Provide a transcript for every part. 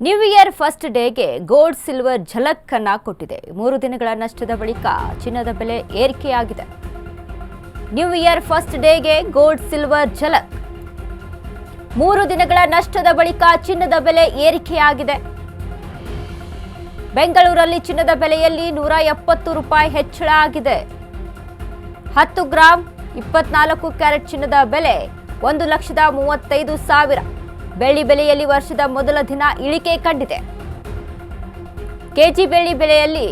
New year first ಡೇಗೆ gold silver ಝಲಕ್ ಅನ್ನ ಕೊಟ್ಟಿದೆ. 3 ದಿನಗಳ ನಷ್ಟದ ಬಳಿಕ ಚಿನ್ನದ ಬೆಲೆ ಏರಿಕೆಯಾಗಿದೆ. ನ್ಯೂ ಇಯರ್ ಫಸ್ಟ್ ಡೇಗೆ ಗೋಲ್ಡ್ ಸಿಲ್ವರ್ ಝಲಕ್. 3 ದಿನಗಳ ನಷ್ಟದ ಬಳಿಕ ಚಿನ್ನದ ಬೆಲೆ ಏರಿಕೆಯಾಗಿದೆ. ಬೆಂಗಳೂರಲ್ಲಿ ಚಿನ್ನದ ಬೆಲೆಯಲ್ಲಿ 170 ರೂಪಾಯಿ ಹೆಚ್ಚಳ ಆಗಿದೆ. 10 ಗ್ರಾಂ 24 ಕ್ಯಾರೆಟ್ ಚಿನ್ನದ ಬೆಲೆ 1,35,000. ಬೆಳ್ಳಿ ಬೆಲೆಯಲ್ಲಿ ವರ್ಷದ ಮೊದಲ ದಿನ ಇಳಿಕೆ ಕಂಡಿದೆ. ಕೆಜಿ ಬೆಳ್ಳಿ ಬೆಲೆಯಲ್ಲಿ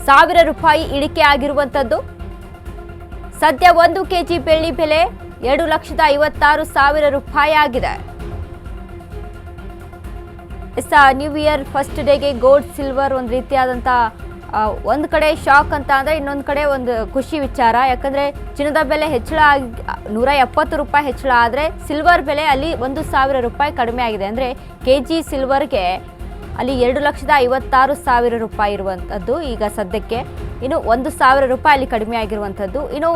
1,000 ರೂಪಾಯಿ ಇಳಿಕೆ ಆಗಿರುವಂತದ್ದು. ಸದ್ಯ 1 ಕೆಜಿ ಬೆಳ್ಳಿ ಬೆಲೆ 2,56,000 ರೂಪಾಯಿ ಆಗಿದೆ. ನ್ಯೂ ಇಯರ್ ಫಸ್ಟ್ ಡೇಗೆ ಗೋಲ್ಡ್ ಸಿಲ್ವರ್ ಒಂದು ರೀತಿಯಾದಂಥ ಒಂದು ಕಡೆ ಶಾಕ್ ಅಂತ ಅಂದರೆ ಇನ್ನೊಂದು ಕಡೆ ಒಂದು ಖುಷಿ ವಿಚಾರ. ಯಾಕಂದರೆ ಚಿನ್ನದ ಬೆಲೆ ಹೆಚ್ಚಳ ಆಗಿ 170 ರೂಪಾಯಿ ಹೆಚ್ಚಳ ಆದರೆ ಸಿಲ್ವರ್ ಬೆಲೆ ಅಲ್ಲಿ 1,000 ರೂಪಾಯಿ ಕಡಿಮೆ ಆಗಿದೆ. ಅಂದರೆ ಕೆ ಜಿ ಸಿಲ್ವರ್ಗೆ ಅಲ್ಲಿ 2,56,000 ರೂಪಾಯಿ ಇರುವಂಥದ್ದು ಈಗ ಸದ್ಯಕ್ಕೆ. ಇನ್ನು 1,000 ರೂಪಾಯಿ ಅಲ್ಲಿ ಕಡಿಮೆ ಆಗಿರುವಂಥದ್ದು. ಇನ್ನು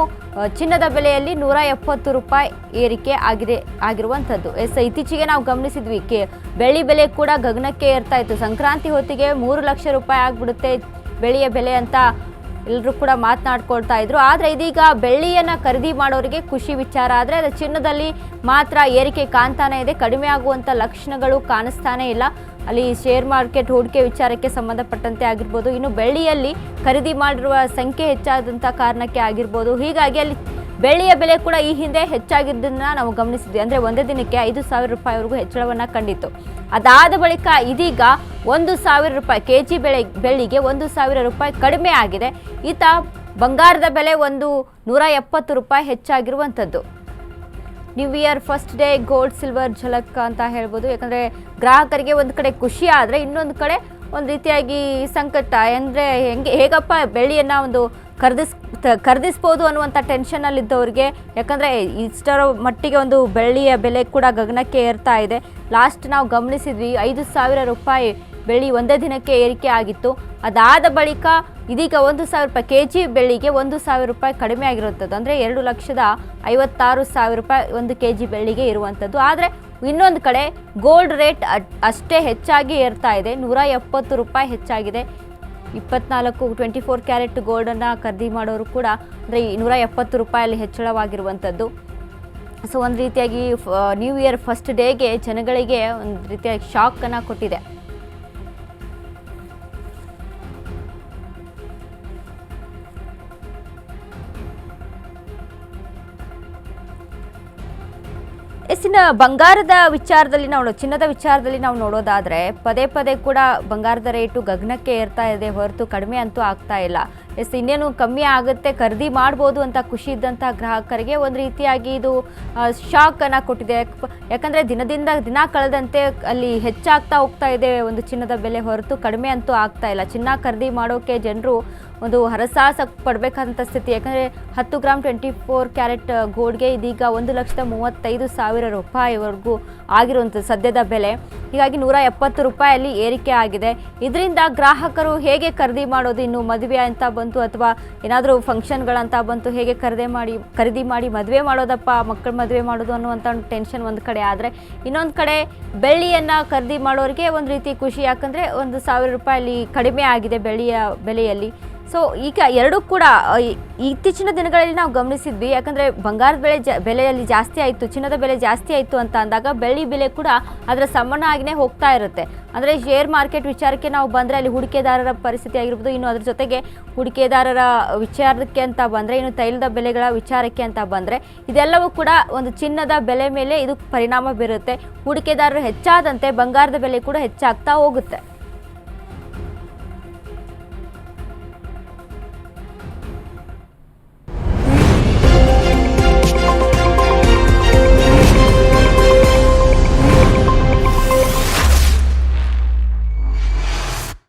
ಚಿನ್ನದ ಬೆಲೆಯಲ್ಲಿ 170 ರೂಪಾಯಿ ಏರಿಕೆ ಆಗಿರುವಂಥದ್ದು. ಇತ್ತೀಚೆಗೆ ನಾವು ಗಮನಿಸಿದ್ವಿ ಬೆಳ್ಳಿ ಬೆಲೆ ಕೂಡ ಗಗನಕ್ಕೆ ಏರ್ತಾ ಇತ್ತು. ಸಂಕ್ರಾಂತಿ ಹೊತ್ತಿಗೆ 3 ಲಕ್ಷ ರೂಪಾಯಿ ಆಗಿಬಿಡುತ್ತೆ ಬೆಳ್ಳಿಯ ಬೆಲೆ ಅಂತ ಎಲ್ಲರೂ ಕೂಡ ಮಾತನಾಡ್ಕೊಳ್ತಾ ಇದ್ರು. ಆದರೆ ಇದೀಗ ಬೆಳ್ಳಿಯನ್ನು ಖರೀದಿ ಮಾಡೋರಿಗೆ ಖುಷಿ ವಿಚಾರ. ಆದರೆ ಅದು ಚಿನ್ನದಲ್ಲಿ ಮಾತ್ರ ಏರಿಕೆ ಕಾಣ್ತಾನೆ ಇದೆ. ಕಡಿಮೆ ಆಗುವಂಥ ಲಕ್ಷಣಗಳು ಕಾಣಿಸ್ತಾನೆ ಇಲ್ಲ. ಅಲ್ಲಿ ಶೇರ್ ಮಾರ್ಕೆಟ್ ಹೂಡಿಕೆ ವಿಚಾರಕ್ಕೆ ಸಂಬಂಧಪಟ್ಟಂತೆ ಆಗಿರ್ಬೋದು, ಇನ್ನು ಬೆಳ್ಳಿಯಲ್ಲಿ ಖರೀದಿ ಮಾಡಿರುವ ಸಂಖ್ಯೆ ಹೆಚ್ಚಾದಂಥ ಕಾರಣಕ್ಕೆ ಆಗಿರ್ಬೋದು. ಹೀಗಾಗಿ ಅಲ್ಲಿ ಬೆಳ್ಳಿಯ ಬೆಲೆ ಕೂಡ ಈ ಹಿಂದೆ ಹೆಚ್ಚಾಗಿದ್ದನ್ನು ನಾವು ಗಮನಿಸಿದ್ವಿ. ಅಂದರೆ ಒಂದೇ ದಿನಕ್ಕೆ 5,000 ರೂಪಾಯಿವರೆಗೂ ಹೆಚ್ಚಳವನ್ನು ಕಂಡಿತ್ತು. ಅದಾದ ಬಳಿಕ ಇದೀಗ 1,000 ರೂಪಾಯಿ ಕೆಜಿ ಬೆಳ್ಳಿಗೆ 1,000 ರೂಪಾಯಿ ಕಡಿಮೆ ಆಗಿದೆ. ಬಂಗಾರದ ಬೆಲೆ 170 ರೂಪಾಯಿ ಹೆಚ್ಚಾಗಿರುವಂಥದ್ದು. New year first day gold silver ಝಲಕ್ ಅಂತ ಹೇಳ್ಬೋದು. ಯಾಕಂದರೆ ಗ್ರಾಹಕರಿಗೆ ಒಂದು ಕಡೆ ಖುಷಿ ಆದರೆ ಇನ್ನೊಂದು ಕಡೆ ಒಂದು ರೀತಿಯಾಗಿ ಸಂಕಟ. ಅಂದರೆ ಹೇಗಪ್ಪ ಬೆಳ್ಳಿಯನ್ನು ಒಂದು ಖರೀದಿಸ್ಬೋದು ಅನ್ನುವಂಥ ಟೆನ್ಷನಲ್ಲಿದ್ದವ್ರಿಗೆ. ಯಾಕಂದರೆ ಇಷ್ಟರ ಮಟ್ಟಿಗೆ ಒಂದು ಬೆಳ್ಳಿಯ ಬೆಲೆ ಕೂಡ ಗಗನಕ್ಕೆ ಏರ್ತಾ ಇದೆ. ಲಾಸ್ಟ್ ನಾವು ಗಮನಿಸಿದ್ವಿ 5,000 ರೂಪಾಯಿ ಬೆಳ್ಳಿ ಒಂದೇ ದಿನಕ್ಕೆ ಏರಿಕೆ ಆಗಿತ್ತು. ಅದಾದ ಬಳಿಕ ಇದೀಗ 1,000 ರೂಪಾಯಿ ಕೆ ಜಿ ಬೆಳ್ಳಿಗೆ 1,000 ರೂಪಾಯಿ ಕಡಿಮೆ ಆಗಿರುವಂಥದ್ದು. ಅಂದರೆ 2,56,000 ರೂಪಾಯಿ 1 ಕೆ ಜಿ ಬೆಳ್ಳಿಗೆ ಇರುವಂಥದ್ದು. ಆದರೆ ಇನ್ನೊಂದು ಕಡೆ ಗೋಲ್ಡ್ ರೇಟ್ ಅಷ್ಟೇ ಹೆಚ್ಚಾಗಿ ಏರ್ತಾ ಇದೆ. 170 ರೂಪಾಯಿ ಹೆಚ್ಚಾಗಿದೆ. 24 ಕ್ಯಾರೆಟ್ ಗೋಲ್ಡನ್ನು ಖರೀದಿ ಮಾಡೋರು ಕೂಡ ಅಂದರೆ 170 ರೂಪಾಯಲ್ಲಿ ಹೆಚ್ಚಳವಾಗಿರುವಂಥದ್ದು. ಸೊ ಒಂದು ರೀತಿಯಾಗಿ ನ್ಯೂ ಇಯರ್ ಫಸ್ಟ್ ಡೇಗೆ ಜನಗಳಿಗೆ ಒಂದು ರೀತಿಯಾಗಿ ಶಾಕನ್ನು ಕೊಟ್ಟಿದೆ. ಇನ್ನು ಬಂಗಾರದ ವಿಚಾರದಲ್ಲಿ ಚಿನ್ನದ ವಿಚಾರದಲ್ಲಿ ನಾವು ನೋಡೋದಾದರೆ ಪದೇ ಪದೇ ಕೂಡ ಬಂಗಾರದ ರೇಟು ಗಗನಕ್ಕೆ ಏರ್ತಾ ಇದೆ ಹೊರತು ಕಡಿಮೆ ಅಂತೂ ಆಗ್ತಾ ಇಲ್ಲ. ಇನ್ನೇನು ಕಮ್ಮಿ ಆಗುತ್ತೆ, ಖರೀದಿ ಮಾಡ್ಬೋದು ಅಂತ ಖುಷಿ ಇದ್ದಂಥ ಗ್ರಾಹಕರಿಗೆ ಒಂದು ರೀತಿಯಾಗಿ ಇದು ಶಾಕನ್ನು ಕೊಟ್ಟಿದೆ. ಯಾಕಂದರೆ ದಿನದಿಂದ ದಿನ ಕಳೆದಂತೆ ಅಲ್ಲಿ ಹೆಚ್ಚಾಗ್ತಾ ಹೋಗ್ತಾ ಇದೆ ಒಂದು ಚಿನ್ನದ ಬೆಲೆ ಹೊರತು ಕಡಿಮೆ ಅಂತೂ ಆಗ್ತಾ ಇಲ್ಲ. ಚಿನ್ನ ಖರೀದಿ ಮಾಡೋಕ್ಕೆ ಜನರು ಒಂದು ಹರಸಾಹಸ ಪಡಬೇಕಂತ ಸ್ಥಿತಿ. ಯಾಕಂದರೆ 10 ಗ್ರಾಮ್ 24 ಕ್ಯಾರೆಟ್ ಗೋಲ್ಡ್ಗೆ ಇದೀಗ 1,35,000 ರೂಪಾಯಿವರೆಗೂ ಆಗಿರುವಂಥದ್ದು ಸದ್ಯದ ಬೆಲೆ. ಹೀಗಾಗಿ 170 ರೂಪಾಯಲ್ಲಿ ಏರಿಕೆ ಆಗಿದೆ. ಇದರಿಂದ ಗ್ರಾಹಕರು ಹೇಗೆ ಖರೀದಿ ಮಾಡೋದು, ಇನ್ನು ಮದುವೆ ಅಂತ ಬಂತು ಅಥವಾ ಏನಾದರೂ ಫಂಕ್ಷನ್ಗಳಂತ ಬಂತು, ಹೇಗೆ ಖರೀದಿ ಮಾಡಿ ಮದುವೆ ಮಾಡೋದಪ್ಪ, ಮಕ್ಕಳ ಮದುವೆ ಮಾಡೋದು ಅನ್ನುವಂಥ ಟೆನ್ಷನ್ ಒಂದು ಕಡೆ. ಆದರೆ ಇನ್ನೊಂದು ಕಡೆ ಬೆಳ್ಳಿಯನ್ನು ಖರೀದಿ ಮಾಡೋರಿಗೆ ಒಂದು ರೀತಿ ಖುಷಿ. ಯಾಕಂದರೆ 1,000 ರೂಪಾಯಲ್ಲಿ ಕಡಿಮೆ ಆಗಿದೆ ಬೆಳ್ಳಿಯ ಬೆಲೆಯಲ್ಲಿ. ಸೊ ಈಗ ಎರಡೂ ಕೂಡ ಇತ್ತೀಚಿನ ದಿನಗಳಲ್ಲಿ ನಾವು ಗಮನಿಸಿದ್ವಿ. ಯಾಕಂದರೆ ಬಂಗಾರದ ಬೆಲೆಯಲ್ಲಿ ಜಾಸ್ತಿ ಆಯಿತು, ಚಿನ್ನದ ಬೆಲೆ ಜಾಸ್ತಿ ಆಯಿತು ಅಂತ ಅಂದಾಗ ಬೆಳ್ಳಿ ಬೆಲೆ ಕೂಡ ಅದರ ಸಮನಾಗಿಯೇ ಹೋಗ್ತಾ ಇರುತ್ತೆ. ಅಂದರೆ ಶೇರ್ ಮಾರ್ಕೆಟ್ ವಿಚಾರಕ್ಕೆ ನಾವು ಬಂದರೆ ಅಲ್ಲಿ ಹೂಡಿಕೆದಾರರ ಪರಿಸ್ಥಿತಿ ಆಗಿರ್ಬೋದು. ಇನ್ನು ಅದ್ರ ಜೊತೆಗೆ ಹೂಡಿಕೆದಾರರ ವಿಚಾರಕ್ಕೆ ಅಂತ ಬಂದರೆ, ಇನ್ನು ತೈಲದ ಬೆಲೆಗಳ ವಿಚಾರಕ್ಕೆ ಅಂತ ಬಂದರೆ ಇದೆಲ್ಲವೂ ಕೂಡ ಒಂದು ಚಿನ್ನದ ಬೆಲೆ ಮೇಲೆ ಇದು ಪರಿಣಾಮ ಬೀರುತ್ತೆ. ಹೂಡಿಕೆದಾರರು ಹೆಚ್ಚಾದಂತೆ ಬಂಗಾರದ ಬೆಲೆ ಕೂಡ ಹೆಚ್ಚಾಗ್ತಾ ಹೋಗುತ್ತೆ.